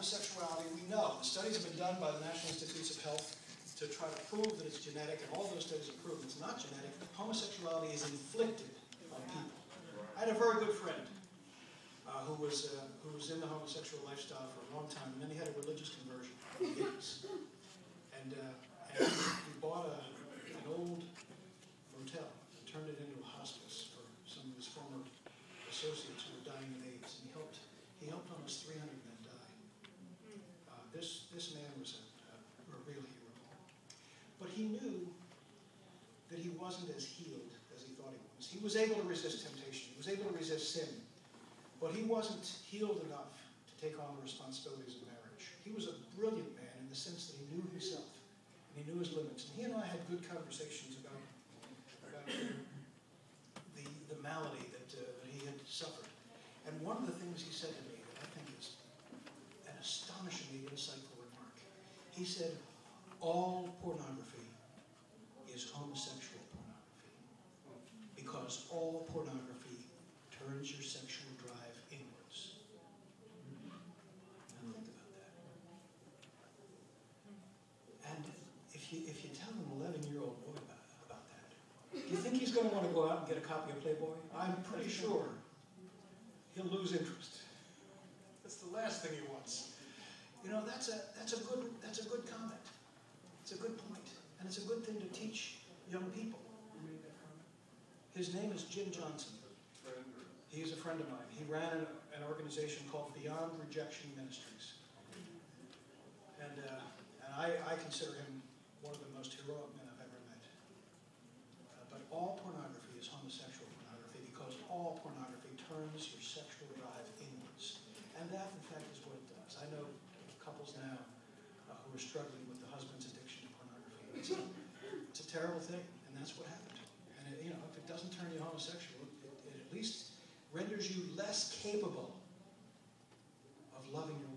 homosexuality, we know, the studies have been done by the National Institutes of Health to try to prove that it's genetic, and all those studies have proven it's not genetic. Homosexuality is inflicted on people. I had a very good friend who was in the homosexual lifestyle for a long time, and then he had a religious conversion in the 80s. And he bought an old motel and turned it into a hospice for some of his former associates who were dying of AIDS, and he helped almost 300 men die. This man was a real hero. But he knew that he wasn't as healed as he thought he was. He was able to resist temptation. He was able to resist sin. But he wasn't healed enough to take on the responsibilities of marriage. He was a brilliant man in the sense that he knew himself, and he knew his limits. And he and I had good conversations about the malady that he had suffered. And one of the things he said to me that I think is an astonishingly insightful remark, he said, all pornography is homosexual pornography, because all pornography turns your sexual drive inwards. Now think about that. And if you tell an 11-year-old boy about that, do you think he's going to want to go out and get a copy of Playboy? I'm pretty sure he'll lose interest. That's the last thing he wants. You know, that's a good comment. It's a good point, and it's a good thing to teach young people. His name is Jim Johnson. He's a friend of mine. He ran an organization called Beyond Rejection Ministries. And I consider him one of the most heroic men I've ever met. But all pornography is homosexual pornography, because all pornography turns your sexual drive inwards. And that, in fact, is what it does. I know couples now who are struggling with the husband's addiction to pornography. It's a terrible thing, and that's what happened. And if it doesn't turn you homosexual, it at least renders you less capable of loving your